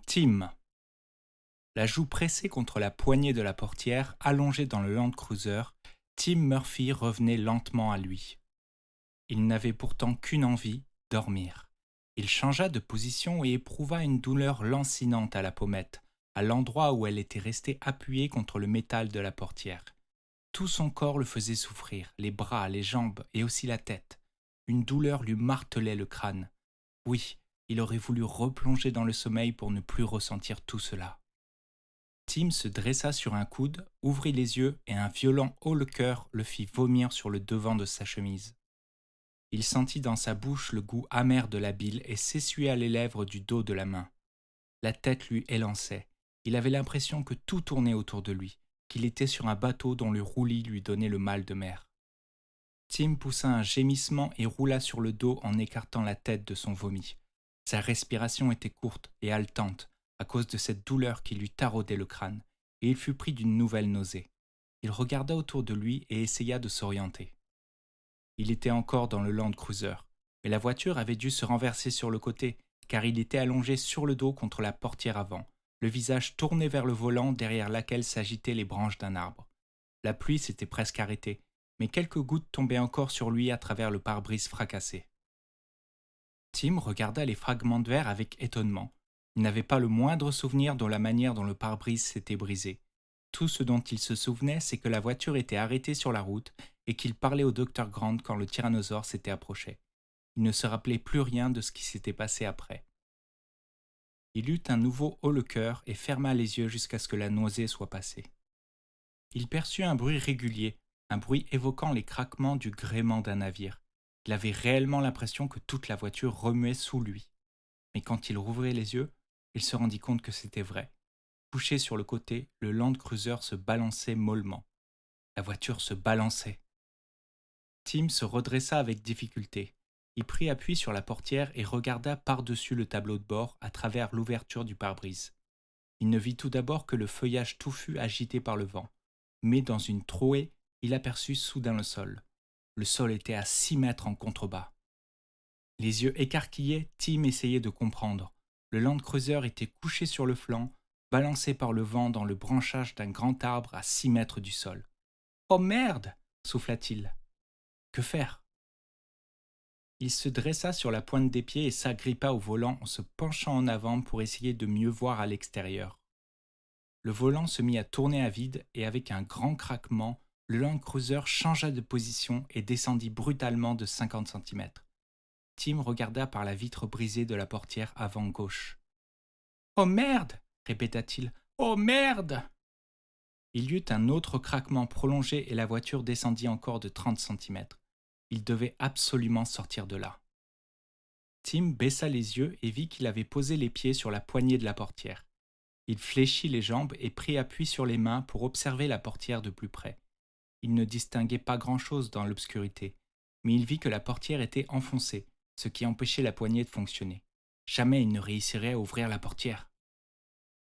Tim, la joue pressée contre la poignée de la portière, allongée dans le Land Cruiser, Tim Murphy revenait lentement à lui. Il n'avait pourtant qu'une envie, dormir. Il changea de position et éprouva une douleur lancinante à la pommette, à l'endroit où elle était restée appuyée contre le métal de la portière. Tout son corps le faisait souffrir, les bras, les jambes et aussi la tête. Une douleur lui martelait le crâne. Oui, il aurait voulu replonger dans le sommeil pour ne plus ressentir tout cela. Tim se dressa sur un coude, ouvrit les yeux et un violent haut-le-cœur le fit vomir sur le devant de sa chemise. Il sentit dans sa bouche le goût amer de la bile et s'essuya les lèvres du dos de la main. La tête lui élançait. Il avait l'impression que tout tournait autour de lui, qu'il était sur un bateau dont le roulis lui donnait le mal de mer. Tim poussa un gémissement et roula sur le dos en écartant la tête de son vomi. Sa respiration était courte et haletante à cause de cette douleur qui lui taraudait le crâne, et il fut pris d'une nouvelle nausée. Il regarda autour de lui et essaya de s'orienter. Il était encore dans le Land Cruiser, mais la voiture avait dû se renverser sur le côté, car il était allongé sur le dos contre la portière avant, le visage tourné vers le volant derrière laquelle s'agitaient les branches d'un arbre. La pluie s'était presque arrêtée, mais quelques gouttes tombaient encore sur lui à travers le pare-brise fracassé. Tim regarda les fragments de verre avec étonnement. Il n'avait pas le moindre souvenir de la manière dont le pare-brise s'était brisé. Tout ce dont il se souvenait, c'est que la voiture était arrêtée sur la route et qu'il parlait au docteur Grant quand le tyrannosaure s'était approché. Il ne se rappelait plus rien de ce qui s'était passé après. Il eut un nouveau haut-le-cœur et ferma les yeux jusqu'à ce que la nausée soit passée. Il perçut un bruit régulier, un bruit évoquant les craquements du gréement d'un navire. Il avait réellement l'impression que toute la voiture remuait sous lui. Mais quand il rouvrit les yeux, il se rendit compte que c'était vrai. Couché sur le côté, le Land Cruiser se balançait mollement. La voiture se balançait. Tim se redressa avec difficulté. Il prit appui sur la portière et regarda par-dessus le tableau de bord à travers l'ouverture du pare-brise. Il ne vit tout d'abord que le feuillage touffu agité par le vent. Mais dans une trouée, il aperçut soudain le sol. Le sol était à 6 mètres en contrebas. Les yeux écarquillés, Tim essayait de comprendre. Le Land Cruiser était couché sur le flanc, balancé par le vent dans le branchage d'un grand arbre à 6 mètres du sol. « Oh merde !» souffla-t-il. Que faire? Il se dressa sur la pointe des pieds et s'agrippa au volant en se penchant en avant pour essayer de mieux voir à l'extérieur. Le volant se mit à tourner à vide et avec un grand craquement, le Land Cruiser changea de position et descendit brutalement de 50 centimètres. Tim regarda par la vitre brisée de la portière avant gauche. « Oh merde !» répéta-t-il. « Oh merde !» Il y eut un autre craquement prolongé et la voiture descendit encore de 30 centimètres. Il devait absolument sortir de là. Tim baissa les yeux et vit qu'il avait posé les pieds sur la poignée de la portière. Il fléchit les jambes et prit appui sur les mains pour observer la portière de plus près. Il ne distinguait pas grand-chose dans l'obscurité, mais il vit que la portière était enfoncée, ce qui empêchait la poignée de fonctionner. Jamais il ne réussirait à ouvrir la portière.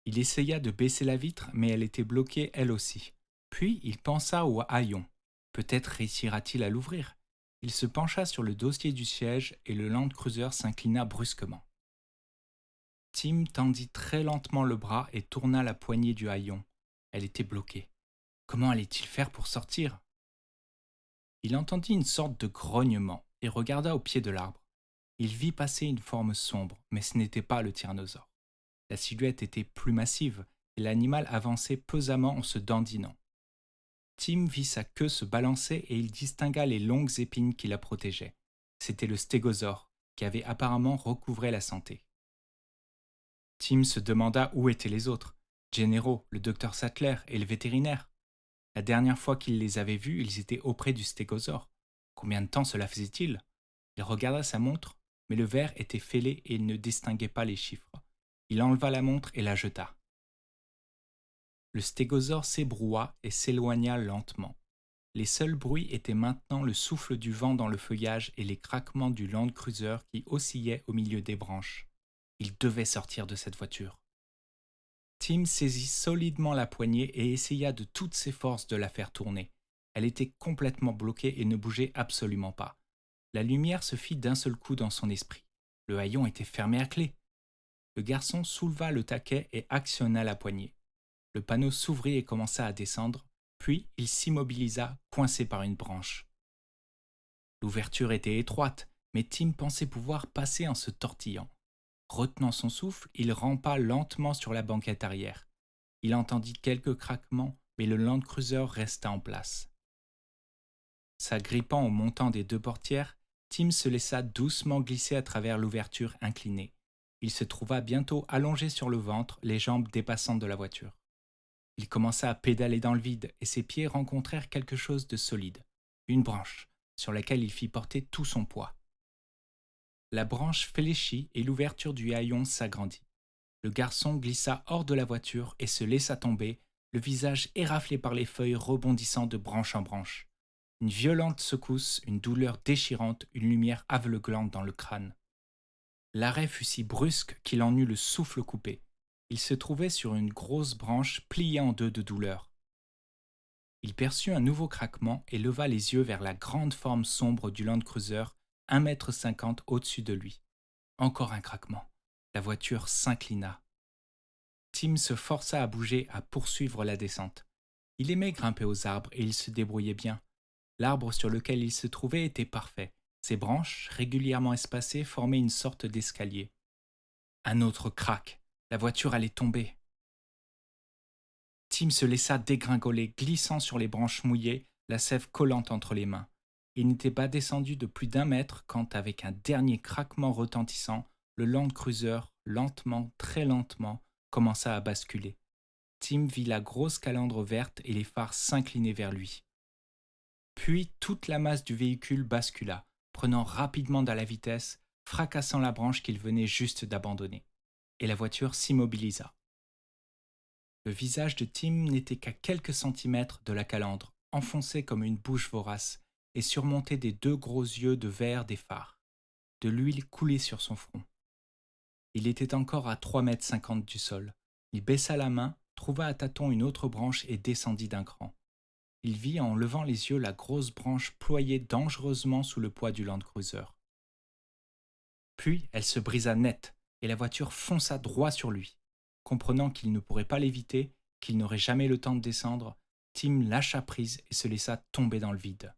Il essaya de baisser la vitre, mais elle était bloquée elle aussi. Puis il pensa au haillon. Peut-être réussira-t-il à l'ouvrir. Il se pencha sur le dossier du siège et le Land Cruiser s'inclina brusquement. Tim tendit très lentement le bras et tourna la poignée du haillon. Elle était bloquée. Comment allait-il faire pour sortir? Il entendit une sorte de grognement et regarda au pied de l'arbre. Il vit passer une forme sombre, mais ce n'était pas le tyrannosaure. La silhouette était plus massive et l'animal avançait pesamment en se dandinant. Tim vit sa queue se balancer et il distingua les longues épines qui la protégeaient. C'était le stégosaure, qui avait apparemment recouvré la santé. Tim se demanda où étaient les autres, Gennaro, le docteur Sattler et le vétérinaire. La dernière fois qu'il les avait vus, ils étaient auprès du stégosaure. Combien de temps cela faisait-il? Il regarda sa montre, mais le verre était fêlé et il ne distinguait pas les chiffres. Il enleva la montre et la jeta. Le stégosaure s'ébroua et s'éloigna lentement. Les seuls bruits étaient maintenant le souffle du vent dans le feuillage et les craquements du Land Cruiser qui oscillait au milieu des branches. Il devait sortir de cette voiture. Tim saisit solidement la poignée et essaya de toutes ses forces de la faire tourner. Elle était complètement bloquée et ne bougeait absolument pas. La lumière se fit d'un seul coup dans son esprit. Le haillon était fermé à clé. Le garçon souleva le taquet et actionna la poignée. Le panneau s'ouvrit et commença à descendre, puis il s'immobilisa, coincé par une branche. L'ouverture était étroite, mais Tim pensait pouvoir passer en se tortillant. Retenant son souffle, il rampa lentement sur la banquette arrière. Il entendit quelques craquements, mais le Land Cruiser resta en place. S'agrippant au montant des deux portières, Tim se laissa doucement glisser à travers l'ouverture inclinée. Il se trouva bientôt allongé sur le ventre, les jambes dépassantes de la voiture. Il commença à pédaler dans le vide et ses pieds rencontrèrent quelque chose de solide, une branche, sur laquelle il fit porter tout son poids. La branche fléchit et l'ouverture du haillon s'agrandit. Le garçon glissa hors de la voiture et se laissa tomber, le visage éraflé par les feuilles rebondissant de branche en branche. Une violente secousse, une douleur déchirante, une lumière aveuglante dans le crâne. L'arrêt fut si brusque qu'il en eut le souffle coupé. Il se trouvait sur une grosse branche pliée en deux de douleur. Il perçut un nouveau craquement et leva les yeux vers la grande forme sombre du Land Cruiser, 1,50 m au-dessus de lui. Encore un craquement. La voiture s'inclina. Tim se força à bouger, à poursuivre la descente. Il aimait grimper aux arbres et il se débrouillait bien. L'arbre sur lequel il se trouvait était parfait. Ses branches, régulièrement espacées, formaient une sorte d'escalier. Un autre craque. La voiture allait tomber. Tim se laissa dégringoler, glissant sur les branches mouillées, la sève collante entre les mains. Il n'était pas descendu de plus d'1 mètre quand, avec un dernier craquement retentissant, le Land Cruiser, lentement, très lentement, commença à basculer. Tim vit la grosse calandre verte et les phares s'incliner vers lui. Puis toute la masse du véhicule bascula, prenant rapidement de la vitesse, fracassant la branche qu'il venait juste d'abandonner. Et la voiture s'immobilisa. Le visage de Tim n'était qu'à quelques centimètres de la calandre, enfoncé comme une bouche vorace, et surmonté des deux gros yeux de verre des phares. De l'huile coulait sur son front. Il était encore à 3,50 m du sol. Il baissa la main, trouva à tâtons une autre branche et descendit d'un cran. Il vit en levant les yeux la grosse branche ployer dangereusement sous le poids du Land Cruiser. Puis elle se brisa net et la voiture fonça droit sur lui. Comprenant qu'il ne pourrait pas l'éviter, qu'il n'aurait jamais le temps de descendre, Tim lâcha prise et se laissa tomber dans le vide.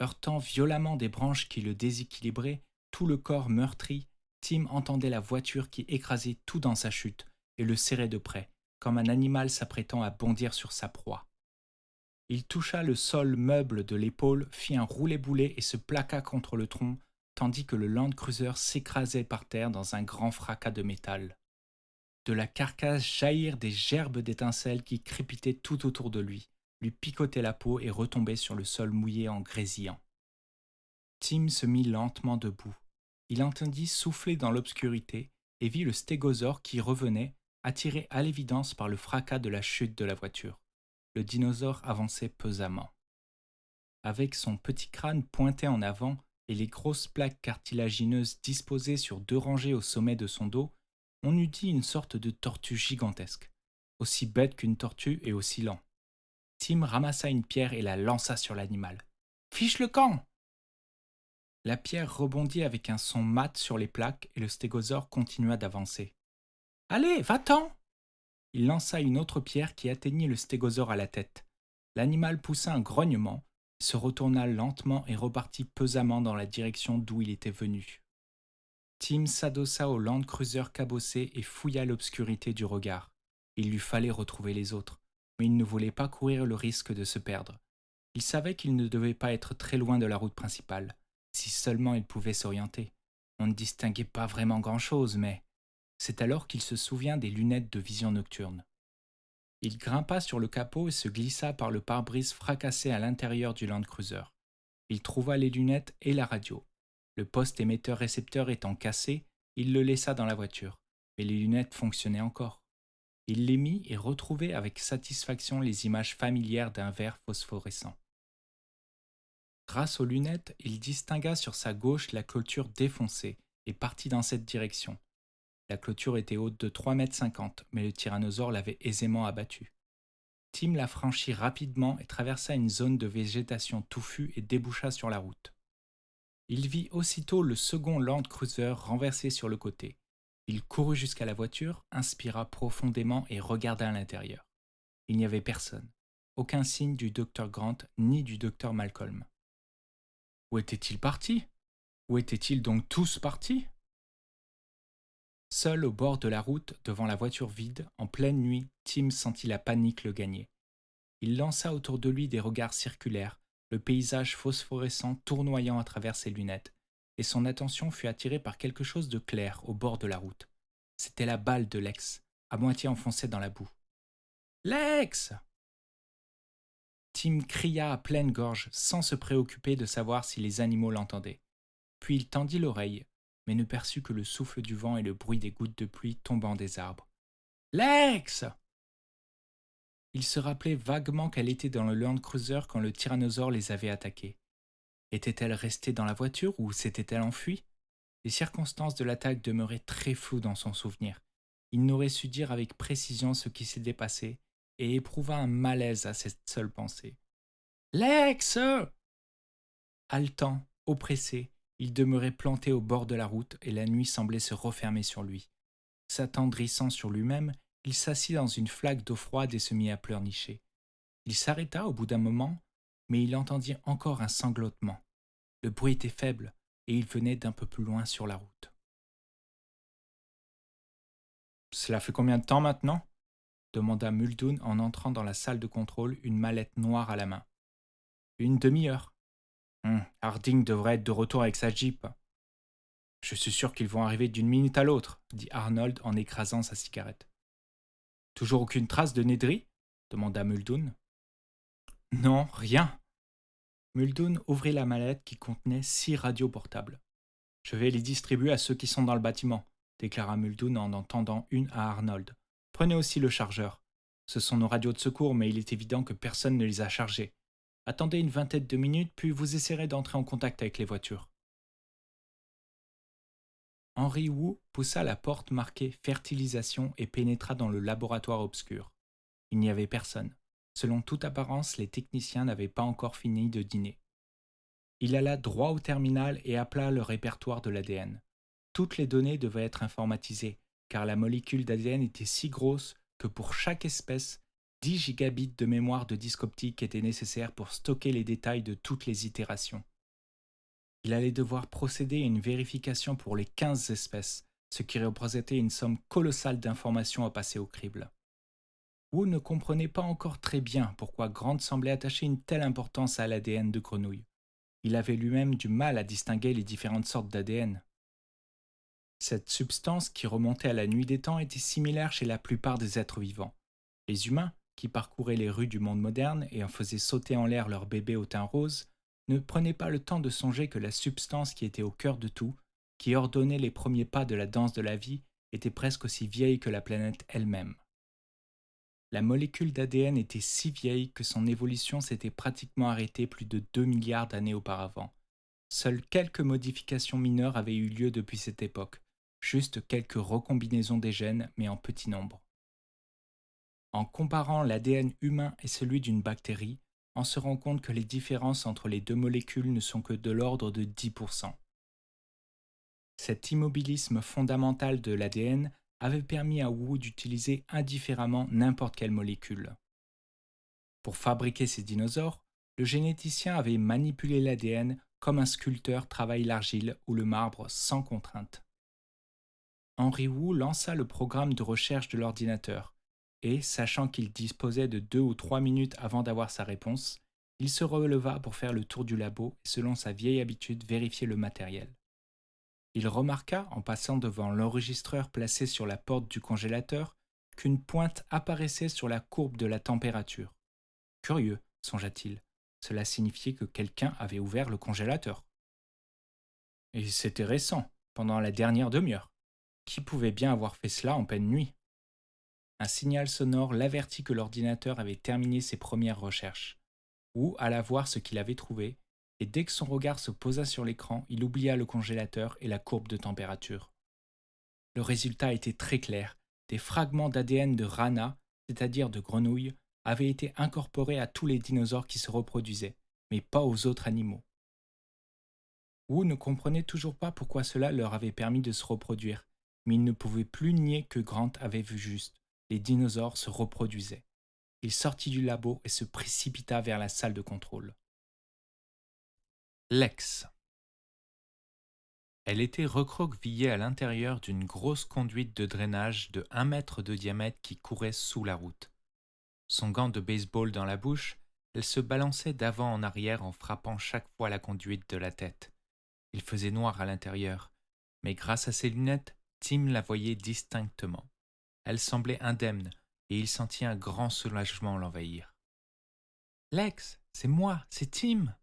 Heurtant violemment des branches qui le déséquilibraient, tout le corps meurtri, Tim entendait la voiture qui écrasait tout dans sa chute et le serrait de près, comme un animal s'apprêtant à bondir sur sa proie. Il toucha le sol meuble de l'épaule, fit un roulé-boulé et se plaqua contre le tronc, tandis que le Land Cruiser s'écrasait par terre dans un grand fracas de métal. De la carcasse jaillirent des gerbes d'étincelles qui crépitaient tout autour de lui picotaient la peau et retombaient sur le sol mouillé en grésillant. Tim se mit lentement debout. Il entendit souffler dans l'obscurité et vit le stégosaure qui revenait, attiré à l'évidence par le fracas de la chute de la voiture. Le dinosaure avançait pesamment. Avec son petit crâne pointé en avant et les grosses plaques cartilagineuses disposées sur 2 rangées au sommet de son dos, on eût dit une sorte de tortue gigantesque, aussi bête qu'une tortue et aussi lent. Tim ramassa une pierre et la lança sur l'animal. « Fiche le camp !» La pierre rebondit avec un son mat sur les plaques et le stégosaure continua d'avancer. « Allez, va-t'en !» Il lança une autre pierre qui atteignit le stégosaure à la tête. L'animal poussa un grognement, se retourna lentement et repartit pesamment dans la direction d'où il était venu. Tim s'adossa au Land Cruiser cabossé et fouilla l'obscurité du regard. Il lui fallait retrouver les autres, mais il ne voulait pas courir le risque de se perdre. Il savait qu'il ne devait pas être très loin de la route principale, si seulement il pouvait s'orienter. On ne distinguait pas vraiment grand-chose, mais c'est alors qu'il se souvient des lunettes de vision nocturne. Il grimpa sur le capot et se glissa par le pare-brise fracassé à l'intérieur du Land Cruiser. Il trouva les lunettes et la radio. Le poste émetteur-récepteur étant cassé, il le laissa dans la voiture, mais les lunettes fonctionnaient encore. Il les mit et retrouvait avec satisfaction les images familières d'un verre phosphorescent. Grâce aux lunettes, il distingua sur sa gauche la clôture défoncée et partit dans cette direction. La clôture était haute de 3,50 m, mais le tyrannosaure l'avait aisément abattue. Tim la franchit rapidement et traversa une zone de végétation touffue et déboucha sur la route. Il vit aussitôt le second Land Cruiser renversé sur le côté. Il courut jusqu'à la voiture, inspira profondément et regarda à l'intérieur. Il n'y avait personne. Aucun signe du docteur Grant ni du docteur Malcolm. Où étaient-ils partis? Où étaient-ils donc tous partis? Seul au bord de la route, devant la voiture vide, en pleine nuit, Tim sentit la panique le gagner. Il lança autour de lui des regards circulaires, le paysage phosphorescent tournoyant à travers ses lunettes, et son attention fut attirée par quelque chose de clair au bord de la route. C'était la balle de Lex, à moitié enfoncée dans la boue. « Lex !» Tim cria à pleine gorge, sans se préoccuper de savoir si les animaux l'entendaient. Puis il tendit l'oreille, mais ne perçut que le souffle du vent et le bruit des gouttes de pluie tombant des arbres. « Lex !» Il se rappelait vaguement qu'elle était dans le Land Cruiser quand le tyrannosaure les avait attaqués. Était-elle restée dans la voiture ou s'était-elle enfuie? Les circonstances de l'attaque demeuraient très floues dans son souvenir. Il n'aurait su dire avec précision ce qui s'était passé et éprouva un malaise à cette seule pensée. « Lex !» Haletant, oppressé, il demeurait planté au bord de la route et la nuit semblait se refermer sur lui. S'attendrissant sur lui-même, il s'assit dans une flaque d'eau froide et se mit à pleurnicher. Il s'arrêta au bout d'un moment, mais il entendit encore un sanglotement. Le bruit était faible et il venait d'un peu plus loin sur la route. « Cela fait combien de temps maintenant ?» demanda Muldoon en entrant dans la salle de contrôle, une mallette noire à la main. « Une demi-heure. Harding devrait être de retour avec sa Jeep. »« Je suis sûr qu'ils vont arriver d'une minute à l'autre, » dit Arnold en écrasant sa cigarette. « Toujours aucune trace de Nedry ?» demanda Muldoon. « Non, rien. » Muldoon ouvrit la mallette qui contenait 6 radios portables. « Je vais les distribuer à ceux qui sont dans le bâtiment, » déclara Muldoon en tendant une à Arnold. « Prenez aussi le chargeur. Ce sont nos radios de secours, mais il est évident que personne ne les a chargées. Attendez une vingtaine de minutes, puis vous essaierez d'entrer en contact avec les voitures. » Henry Wu poussa la porte marquée « Fertilisation » et pénétra dans le laboratoire obscur. Il n'y avait personne. Selon toute apparence, les techniciens n'avaient pas encore fini de dîner. Il alla droit au terminal et appela le répertoire de l'ADN. Toutes les données devaient être informatisées, car la molécule d'ADN était si grosse que pour chaque espèce, 10 gigabits de mémoire de disque optique étaient nécessaires pour stocker les détails de toutes les itérations. Il allait devoir procéder à une vérification pour les 15 espèces, ce qui représentait une somme colossale d'informations à passer au crible. Wu ne comprenait pas encore très bien pourquoi Grant semblait attacher une telle importance à l'ADN de grenouille. Il avait lui-même du mal à distinguer les différentes sortes d'ADN. Cette substance qui remontait à la nuit des temps était similaire chez la plupart des êtres vivants. Les humains, qui parcouraient les rues du monde moderne et en faisaient sauter en l'air leurs bébés au teint rose, ne prenaient pas le temps de songer que la substance qui était au cœur de tout, qui ordonnait les premiers pas de la danse de la vie, était presque aussi vieille que la planète elle-même. La molécule d'ADN était si vieille que son évolution s'était pratiquement arrêtée plus de 2 milliards d'années auparavant. Seules quelques modifications mineures avaient eu lieu depuis cette époque, juste quelques recombinaisons des gènes, mais en petit nombre. En comparant l'ADN humain et celui d'une bactérie, on se rend compte que les différences entre les deux molécules ne sont que de l'ordre de 10%. Cet immobilisme fondamental de l'ADN avait permis à Wu d'utiliser indifféremment n'importe quelle molécule. Pour fabriquer ces dinosaures, le généticien avait manipulé l'ADN comme un sculpteur travaille l'argile ou le marbre sans contrainte. Henry Wu lança le programme de recherche de l'ordinateur et, sachant qu'il disposait de 2 ou 3 minutes avant d'avoir sa réponse, il se releva pour faire le tour du labo et, selon sa vieille habitude, vérifier le matériel. Il remarqua, en passant devant l'enregistreur placé sur la porte du congélateur, qu'une pointe apparaissait sur la courbe de la température. Curieux, songea-t-il, cela signifiait que quelqu'un avait ouvert le congélateur. Et c'était récent, pendant la dernière demi-heure. Qui pouvait bien avoir fait cela en pleine nuit? Un signal sonore l'avertit que l'ordinateur avait terminé ses premières recherches. Wu alla voir ce qu'il avait trouvé, et dès que son regard se posa sur l'écran, il oublia le congélateur et la courbe de température. Le résultat était très clair. Des fragments d'ADN de rana, c'est-à-dire de grenouilles, avaient été incorporés à tous les dinosaures qui se reproduisaient, mais pas aux autres animaux. Wu ne comprenait toujours pas pourquoi cela leur avait permis de se reproduire, mais il ne pouvait plus nier que Grant avait vu juste. Les dinosaures se reproduisaient. Il sortit du labo et se précipita vers la salle de contrôle. Lex. Elle était recroquevillée à l'intérieur d'une grosse conduite de drainage de 1 mètre de diamètre qui courait sous la route. Son gant de baseball dans la bouche, elle se balançait d'avant en arrière en frappant chaque fois la conduite de la tête. Il faisait noir à l'intérieur, mais grâce à ses lunettes, Tim la voyait distinctement. Elle semblait indemne et il sentit un grand soulagement l'envahir. « Lex, c'est moi, c'est Tim !»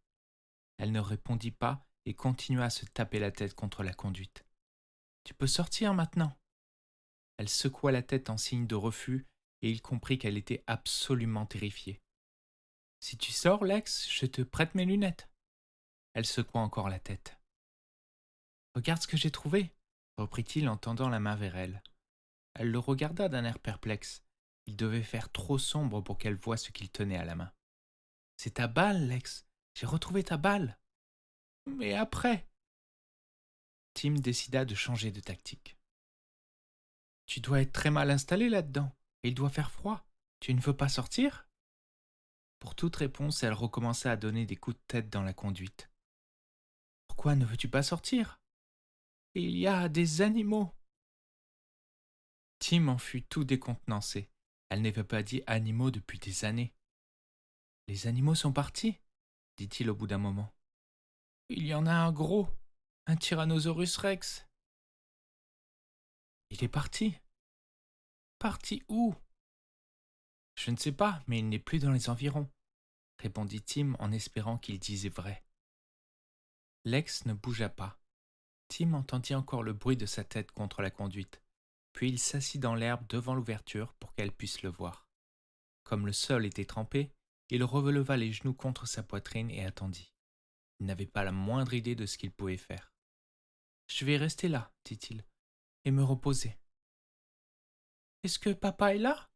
Elle ne répondit pas et continua à se taper la tête contre la conduite. « Tu peux sortir maintenant !» Elle secoua la tête en signe de refus et il comprit qu'elle était absolument terrifiée. « Si tu sors, Lex, je te prête mes lunettes. » Elle secoua encore la tête. « Regarde ce que j'ai trouvé, » reprit-il en tendant la main vers elle. Elle le regarda d'un air perplexe. Il devait faire trop sombre pour qu'elle voie ce qu'il tenait à la main. « C'est ta balle, Lex. J'ai retrouvé ta balle. »« Mais après ?» Tim décida de changer de tactique. « Tu dois être très mal installé là-dedans, et il doit faire froid. Tu ne veux pas sortir ?» Pour toute réponse, elle recommença à donner des coups de tête dans la conduite. « Pourquoi ne veux-tu pas sortir ? Il y a des animaux. » Tim en fut tout décontenancé. Elle n'avait pas dit animaux depuis des années. « Les animaux sont partis ?» dit-il au bout d'un moment. « Il y en a un gros, un Tyrannosaurus Rex. »« Il est parti. »« Parti où ?»« Je ne sais pas, mais il n'est plus dans les environs, » répondit Tim en espérant qu'il disait vrai. Lex ne bougea pas. Tim entendit encore le bruit de sa tête contre la conduite, puis il s'assit dans l'herbe devant l'ouverture pour qu'elle puisse le voir. Comme le sol était trempé, il releva les genoux contre sa poitrine et attendit. Il n'avait pas la moindre idée de ce qu'il pouvait faire. « Je vais rester là, » dit-il, « et me reposer. »« Est-ce que papa est là ?»«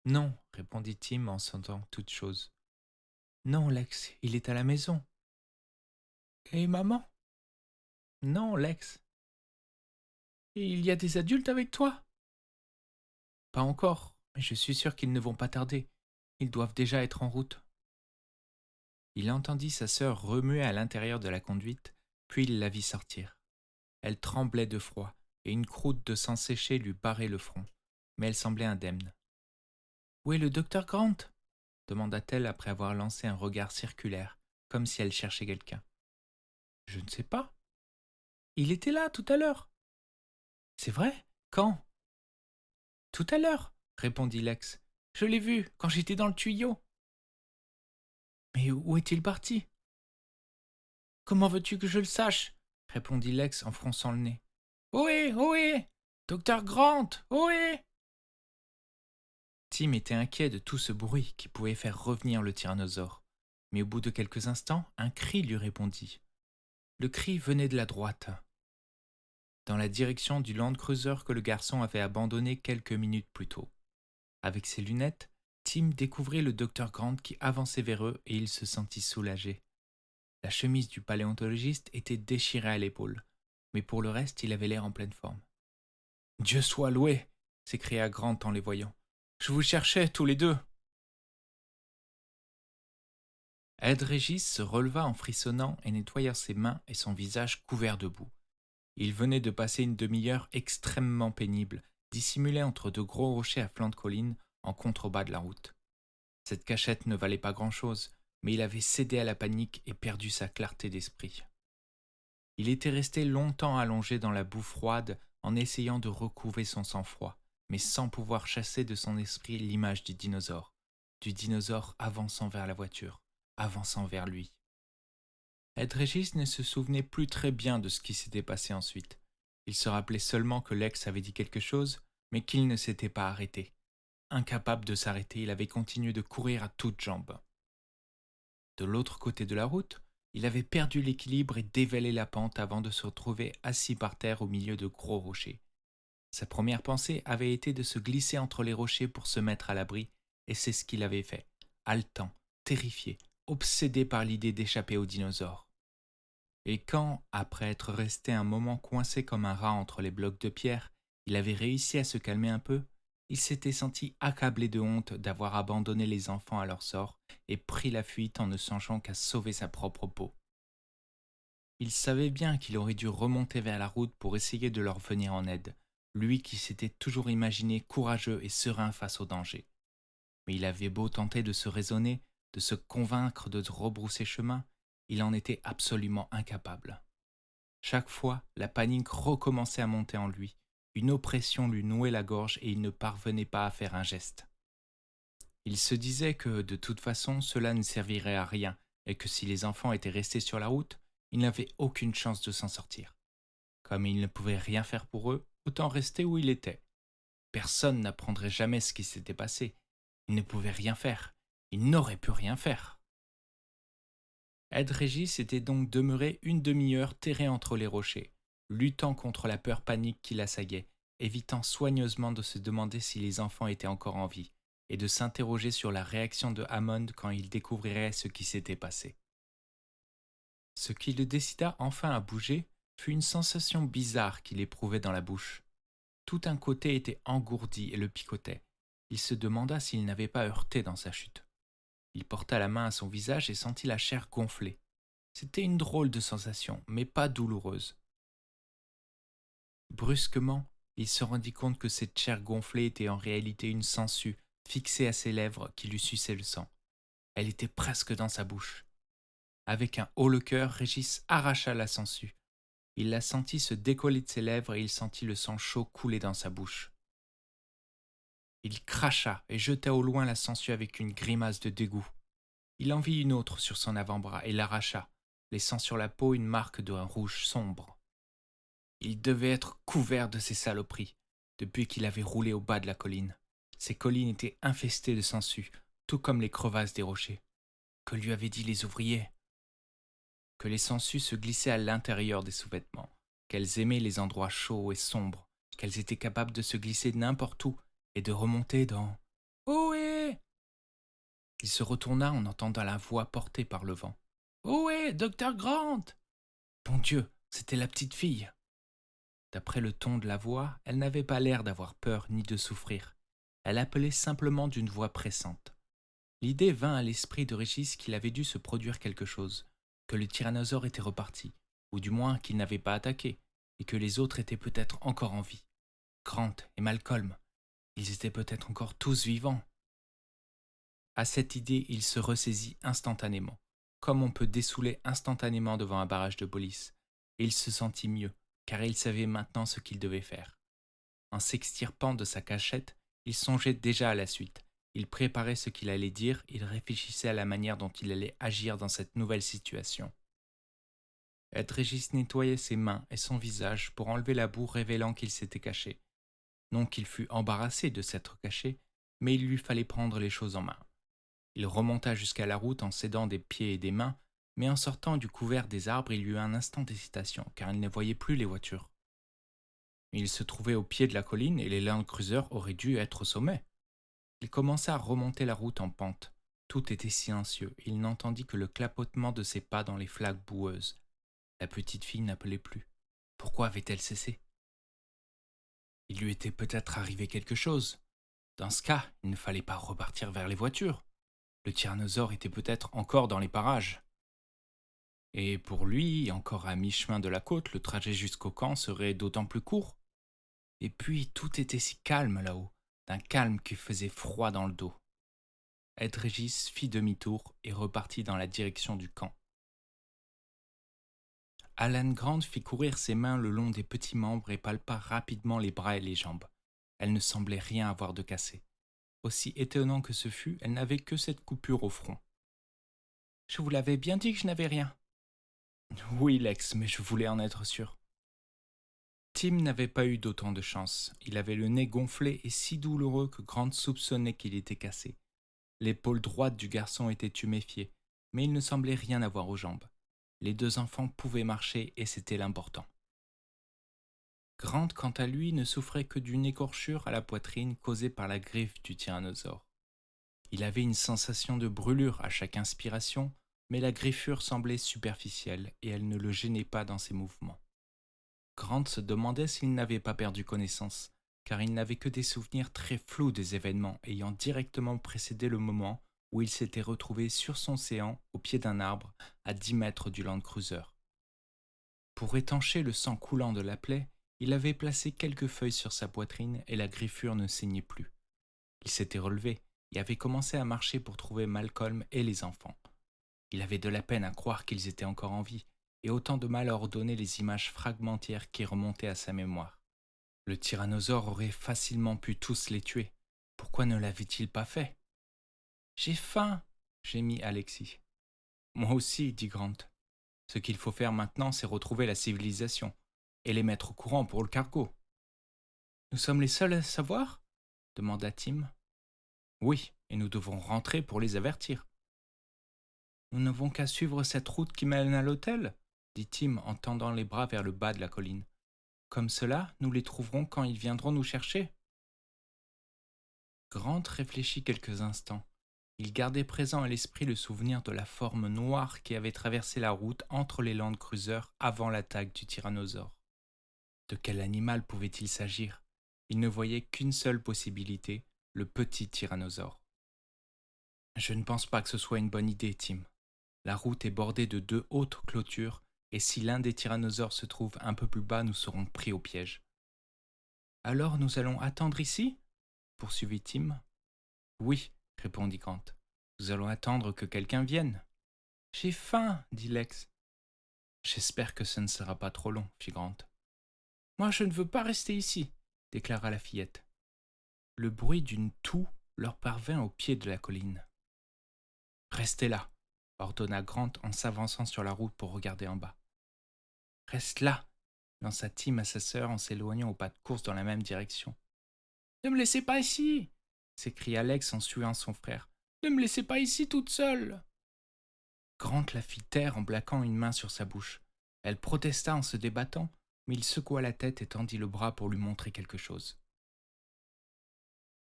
Non, » répondit Tim en sentant toute chose. « Non, Lex, il est à la maison. »« Et maman ?»« Non, Lex. »« Et il y a des adultes avec toi ?»« Pas encore, mais je suis sûr qu'ils ne vont pas tarder. Ils doivent déjà être en route. » Il entendit sa sœur remuer à l'intérieur de la conduite, puis il la vit sortir. Elle tremblait de froid, et une croûte de sang séché lui barrait le front, mais elle semblait indemne. « Où est le docteur Grant ?» demanda-t-elle après avoir lancé un regard circulaire, comme si elle cherchait quelqu'un. « Je ne sais pas. Il était là tout à l'heure. »« C'est vrai ? Quand ?»« Tout à l'heure, » répondit Lex. « Je l'ai vu quand j'étais dans le tuyau. »« Mais où est-il parti ?»« Comment veux-tu que je le sache ?» répondit Lex en fronçant le nez. « Ohé, ohé, docteur Grant, ohé !» Tim était inquiet de tout ce bruit qui pouvait faire revenir le tyrannosaure. Mais au bout de quelques instants, un cri lui répondit. Le cri venait de la droite, dans la direction du Land Cruiser que le garçon avait abandonné quelques minutes plus tôt. Avec ses lunettes, Tim découvrit le docteur Grant qui avançait vers eux et il se sentit soulagé. La chemise du paléontologiste était déchirée à l'épaule, mais pour le reste, il avait l'air en pleine forme. « Dieu soit loué !» s'écria Grant en les voyant. « Je vous cherchais tous les deux !» Ed Régis se releva en frissonnant et nettoya ses mains et son visage couvert de boue. Il venait de passer une demi-heure extrêmement pénible, dissimulé entre de gros rochers à flanc de colline en contrebas de la route. Cette cachette ne valait pas grand-chose, mais il avait cédé à la panique et perdu sa clarté d'esprit. Il était resté longtemps allongé dans la boue froide en essayant de recouvrer son sang-froid, mais sans pouvoir chasser de son esprit l'image du dinosaure avançant vers la voiture, avançant vers lui. Ed Régis ne se souvenait plus très bien de ce qui s'était passé ensuite. Il se rappelait seulement que Lex avait dit quelque chose, mais qu'il ne s'était pas arrêté. Incapable de s'arrêter, il avait continué de courir à toutes jambes. De l'autre côté de la route, il avait perdu l'équilibre et dévalé la pente avant de se retrouver assis par terre au milieu de gros rochers. Sa première pensée avait été de se glisser entre les rochers pour se mettre à l'abri, et c'est ce qu'il avait fait, haletant, terrifié, obsédé par l'idée d'échapper aux dinosaures. Et quand, après être resté un moment coincé comme un rat entre les blocs de pierre, il avait réussi à se calmer un peu, il s'était senti accablé de honte d'avoir abandonné les enfants à leur sort et pris la fuite en ne songeant qu'à sauver sa propre peau. Il savait bien qu'il aurait dû remonter vers la route pour essayer de leur venir en aide, lui qui s'était toujours imaginé courageux et serein face au danger. Mais il avait beau tenter de se raisonner, de se convaincre de rebrousser chemin, il en était absolument incapable. Chaque fois, la panique recommençait à monter en lui. Une oppression lui nouait la gorge et il ne parvenait pas à faire un geste. Il se disait que, de toute façon, cela ne servirait à rien et que si les enfants étaient restés sur la route, il n'avait aucune chance de s'en sortir. Comme il ne pouvait rien faire pour eux, autant rester où il était. Personne n'apprendrait jamais ce qui s'était passé. Il ne pouvait rien faire. Il n'aurait pu rien faire. Ed Régis était donc demeuré une demi-heure terré entre les rochers, luttant contre la peur panique qui l'assaillait, évitant soigneusement de se demander si les enfants étaient encore en vie, et de s'interroger sur la réaction de Hammond quand il découvrirait ce qui s'était passé. Ce qui le décida enfin à bouger fut une sensation bizarre qu'il éprouvait dans la bouche. Tout un côté était engourdi et le picotait. Il se demanda s'il n'avait pas heurté dans sa chute. Il porta la main à son visage et sentit la chair gonfler. C'était une drôle de sensation, mais pas douloureuse. Brusquement, il se rendit compte que cette chair gonflée était en réalité une sangsue fixée à ses lèvres qui lui suçait le sang. Elle était presque dans sa bouche. Avec un haut-le-cœur, Régis arracha la sangsue. Il la sentit se décoller de ses lèvres et il sentit le sang chaud couler dans sa bouche. Il cracha et jeta au loin la sangsue avec une grimace de dégoût. Il en vit une autre sur son avant-bras et l'arracha, laissant sur la peau une marque d'un rouge sombre. Il devait être couvert de ces saloperies, depuis qu'il avait roulé au bas de la colline. Ces collines étaient infestées de sangsues, tout comme les crevasses des rochers. Que lui avaient dit les ouvriers? Que les sangsues se glissaient à l'intérieur des sous-vêtements, qu'elles aimaient les endroits chauds et sombres, qu'elles étaient capables de se glisser n'importe où et de remonter dans... Ohé! Il se retourna en entendant la voix portée par le vent. Ohé, docteur Grant! Bon Dieu, c'était la petite fille. D'après le ton de la voix, elle n'avait pas l'air d'avoir peur ni de souffrir. Elle appelait simplement d'une voix pressante. L'idée vint à l'esprit de Régis qu'il avait dû se produire quelque chose, que le tyrannosaure était reparti, ou du moins qu'il n'avait pas attaqué, et que les autres étaient peut-être encore en vie. Grant et Malcolm, ils étaient peut-être encore tous vivants. À cette idée, il se ressaisit instantanément, comme on peut dessouler instantanément devant un barrage de police, et il se sentit mieux, car il savait maintenant ce qu'il devait faire. En s'extirpant de sa cachette, il songeait déjà à la suite. Il préparait ce qu'il allait dire, il réfléchissait à la manière dont il allait agir dans cette nouvelle situation. Ed Régis nettoyait ses mains et son visage pour enlever la boue révélant qu'il s'était caché. Non qu'il fût embarrassé de s'être caché, mais il lui fallait prendre les choses en main. Il remonta jusqu'à la route en s'aidant des pieds et des mains, mais en sortant du couvert des arbres, il eut un instant d'hésitation, car il ne voyait plus les voitures. Il se trouvait au pied de la colline et les Land Cruiser auraient dû être au sommet. Il commença à remonter la route en pente. Tout était silencieux et il n'entendit que le clapotement de ses pas dans les flaques boueuses. La petite fille n'appelait plus. Pourquoi avait-elle cessé? Il lui était peut-être arrivé quelque chose. Dans ce cas, il ne fallait pas repartir vers les voitures. Le tyrannosaure était peut-être encore dans les parages. Et pour lui, encore à mi-chemin de la côte, le trajet jusqu'au camp serait d'autant plus court. Et puis tout était si calme là-haut, d'un calme qui faisait froid dans le dos. Ed Régis fit demi-tour et repartit dans la direction du camp. Alan Grant fit courir ses mains le long des petits membres et palpa rapidement les bras et les jambes. Elle ne semblait rien avoir de cassé. Aussi étonnant que ce fût, elle n'avait que cette coupure au front. « Je vous l'avais bien dit que je n'avais rien. »« Oui, Lex, mais je voulais en être sûr. » Tim n'avait pas eu d'autant de chance. Il avait le nez gonflé et si douloureux que Grant soupçonnait qu'il était cassé. L'épaule droite du garçon était tuméfiée, mais il ne semblait rien avoir aux jambes. Les deux enfants pouvaient marcher et c'était l'important. Grant, quant à lui, ne souffrait que d'une écorchure à la poitrine causée par la griffe du tyrannosaure. Il avait une sensation de brûlure à chaque inspiration, mais la griffure semblait superficielle et elle ne le gênait pas dans ses mouvements. Grant se demandait s'il n'avait pas perdu connaissance, car il n'avait que des souvenirs très flous des événements ayant directement précédé le moment où il s'était retrouvé sur son séant au pied d'un arbre à 10 mètres du Land Cruiser. Pour étancher le sang coulant de la plaie, il avait placé quelques feuilles sur sa poitrine et la griffure ne saignait plus. Il s'était relevé et avait commencé à marcher pour trouver Malcolm et les enfants. Il avait de la peine à croire qu'ils étaient encore en vie, et autant de mal à ordonner les images fragmentaires qui remontaient à sa mémoire. Le tyrannosaure aurait facilement pu tous les tuer. Pourquoi ne l'avait-il pas fait ? « J'ai faim !» gémit Alexis. « Moi aussi, dit Grant. Ce qu'il faut faire maintenant, c'est retrouver la civilisation, et les mettre au courant pour le cargo. »« Nous sommes les seuls à savoir ?» demanda Tim. « Oui, et nous devons rentrer pour les avertir. »« Nous n'avons qu'à suivre cette route qui mène à l'hôtel ?» dit Tim en tendant les bras vers le bas de la colline. « Comme cela, nous les trouverons quand ils viendront nous chercher. » Grant réfléchit quelques instants. Il gardait présent à l'esprit le souvenir de la forme noire qui avait traversé la route entre les Land Cruisers avant l'attaque du tyrannosaure. De quel animal pouvait-il s'agir ? Il ne voyait qu'une seule possibilité, le petit tyrannosaure. « Je ne pense pas que ce soit une bonne idée, Tim. La route est bordée de 2 hautes clôtures, et si l'un des tyrannosaures se trouve un peu plus bas, nous serons pris au piège. »« Alors nous allons attendre ici ?» poursuivit Tim. « Oui, répondit Grant. Nous allons attendre que quelqu'un vienne. »« J'ai faim, dit Lex. »« J'espère que ce ne sera pas trop long, fit Grant. »« Moi, je ne veux pas rester ici, déclara la fillette. Le bruit d'une toux leur parvint au pied de la colline. « Restez là, ordonna Grant en s'avançant sur la route pour regarder en bas. « Reste là, lança Tim à sa sœur en s'éloignant au pas de course dans la même direction. « Ne me laissez pas ici !» s'écria Alex en suivant son frère. « Ne me laissez pas ici toute seule !» Grant la fit taire en plaquant une main sur sa bouche. Elle protesta en se débattant, mais il secoua la tête et tendit le bras pour lui montrer quelque chose.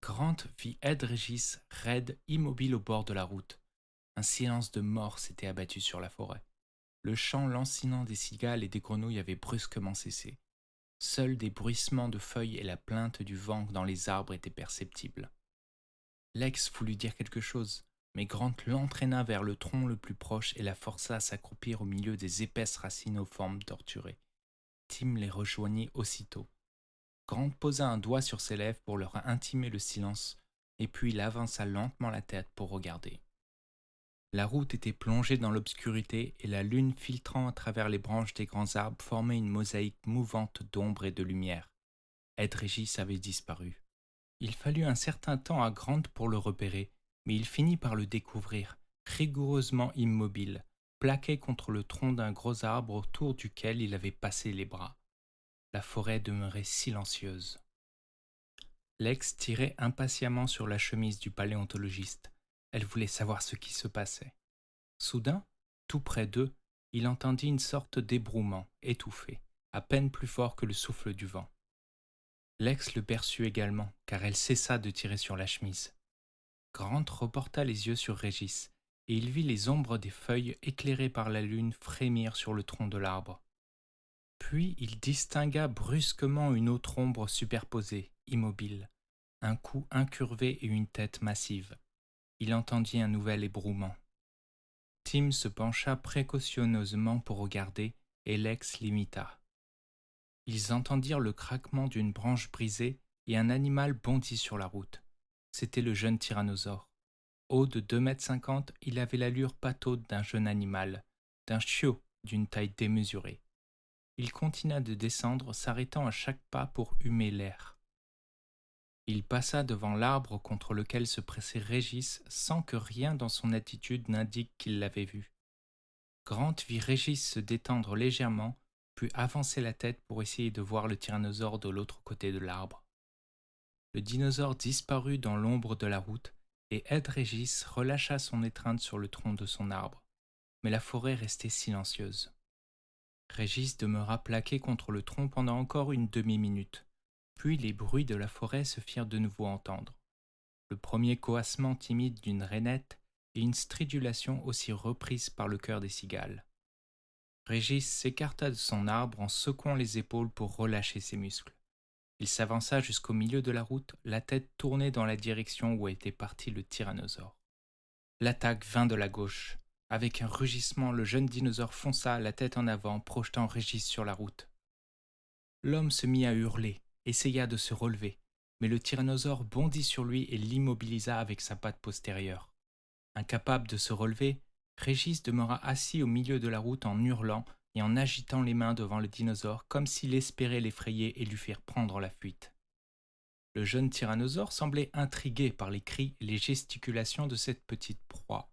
Grant vit Ed Régis, raide, immobile au bord de la route. Un silence de mort s'était abattu sur la forêt. Le chant lancinant des cigales et des grenouilles avait brusquement cessé. Seuls des bruissements de feuilles et la plainte du vent dans les arbres étaient perceptibles. Lex voulut dire quelque chose, mais Grant l'entraîna vers le tronc le plus proche et la força à s'accroupir au milieu des épaisses racines aux formes torturées. Tim les rejoignit aussitôt. Grant posa un doigt sur ses lèvres pour leur intimer le silence, et puis il avança lentement la tête pour regarder. La route était plongée dans l'obscurité et la lune filtrant à travers les branches des grands arbres formait une mosaïque mouvante d'ombre et de lumière. Ed Régis avait disparu. Il fallut un certain temps à Grant pour le repérer, mais il finit par le découvrir, rigoureusement immobile, plaqué contre le tronc d'un gros arbre autour duquel il avait passé les bras. La forêt demeurait silencieuse. Lex tirait impatiemment sur la chemise du paléontologiste. Elle voulait savoir ce qui se passait. Soudain, tout près d'eux, il entendit une sorte d'ébrouement étouffé, à peine plus fort que le souffle du vent. Lex le perçut également, car elle cessa de tirer sur la chemise. Grant reporta les yeux sur Régis, et il vit les ombres des feuilles éclairées par la lune frémir sur le tronc de l'arbre. Puis il distingua brusquement une autre ombre superposée, immobile, un cou incurvé et une tête massive. Il entendit un nouvel ébrouement. Tim se pencha précautionneusement pour regarder, et Lex l'imita. Ils entendirent le craquement d'une branche brisée et un animal bondit sur la route. C'était le jeune tyrannosaure. Haut de 2,50 m, il avait l'allure pataude d'un jeune animal, d'un chiot d'une taille démesurée. Il continua de descendre, s'arrêtant à chaque pas pour humer l'air. Il passa devant l'arbre contre lequel se pressait Régis sans que rien dans son attitude n'indique qu'il l'avait vu. Grant vit Régis se détendre légèrement, puis avancer la tête pour essayer de voir le tyrannosaure de l'autre côté de l'arbre. Le dinosaure disparut dans l'ombre de la route et Ed Régis relâcha son étreinte sur le tronc de son arbre, mais la forêt restait silencieuse. Régis demeura plaqué contre le tronc pendant encore une demi-minute. Puis les bruits de la forêt se firent de nouveau entendre. Le premier coassement timide d'une rainette et une stridulation aussi reprise par le chœur des cigales. Régis s'écarta de son arbre en secouant les épaules pour relâcher ses muscles. Il s'avança jusqu'au milieu de la route, la tête tournée dans la direction où était parti le tyrannosaure. L'attaque vint de la gauche. Avec un rugissement, le jeune dinosaure fonça la tête en avant, projetant Régis sur la route. L'homme se mit à hurler, essaya de se relever, mais le tyrannosaure bondit sur lui et l'immobilisa avec sa patte postérieure. Incapable de se relever, Régis demeura assis au milieu de la route en hurlant et en agitant les mains devant le dinosaure comme s'il espérait l'effrayer et lui faire prendre la fuite. Le jeune tyrannosaure semblait intrigué par les cris et les gesticulations de cette petite proie.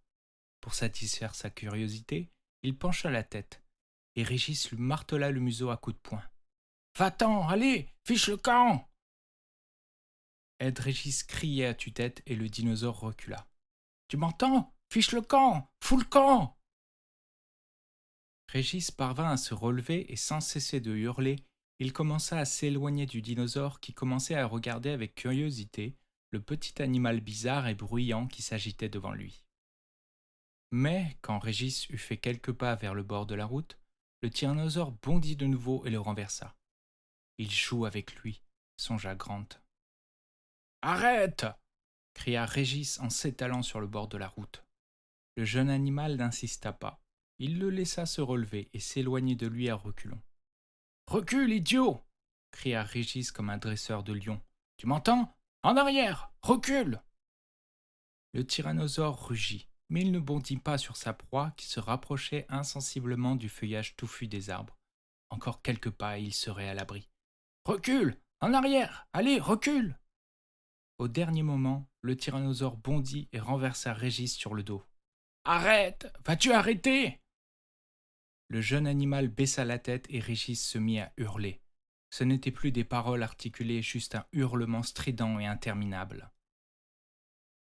Pour satisfaire sa curiosité, il pencha la tête, et Régis lui martela le museau à coups de poing. « Va-t'en, allez, fiche le camp !» Ed Régis criait à tue-tête et le dinosaure recula. « Tu m'entends ? Fiche le camp ! Fous le camp !» Régis parvint à se relever et sans cesser de hurler, il commença à s'éloigner du dinosaure qui commençait à regarder avec curiosité le petit animal bizarre et bruyant qui s'agitait devant lui. Mais, quand Régis eut fait quelques pas vers le bord de la route, le tyrannosaure bondit de nouveau et le renversa. Il joue avec lui, songea Grant. « Arrête !» cria Régis en s'étalant sur le bord de la route. Le jeune animal n'insista pas. Il le laissa se relever et s'éloigner de lui à reculons. « Recule, idiot !» cria Régis comme un dresseur de lions. « Tu m'entends ? En arrière ! Recule !» Le tyrannosaure rugit, mais il ne bondit pas sur sa proie qui se rapprochait insensiblement du feuillage touffu des arbres. Encore quelques pas et il serait à l'abri. « Recule ! En arrière ! Allez, recule !» Au dernier moment, le tyrannosaure bondit et renversa Régis sur le dos. « Arrête ! Vas-tu arrêter ?» Le jeune animal baissa la tête et Régis se mit à hurler. Ce n'étaient plus des paroles articulées, juste un hurlement strident et interminable.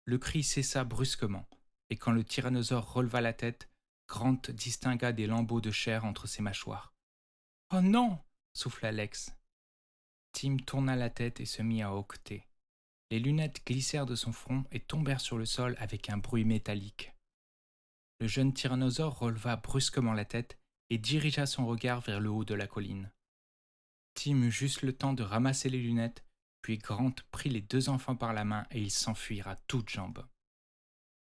Le cri cessa brusquement, et quand le tyrannosaure releva la tête, Grant distingua des lambeaux de chair entre ses mâchoires. « Oh non !» souffla Lex. Tim tourna la tête et se mit à hoqueter. Les lunettes glissèrent de son front et tombèrent sur le sol avec un bruit métallique. Le jeune tyrannosaure releva brusquement la tête et dirigea son regard vers le haut de la colline. Tim eut juste le temps de ramasser les lunettes, puis Grant prit les deux enfants par la main et ils s'enfuirent à toutes jambes.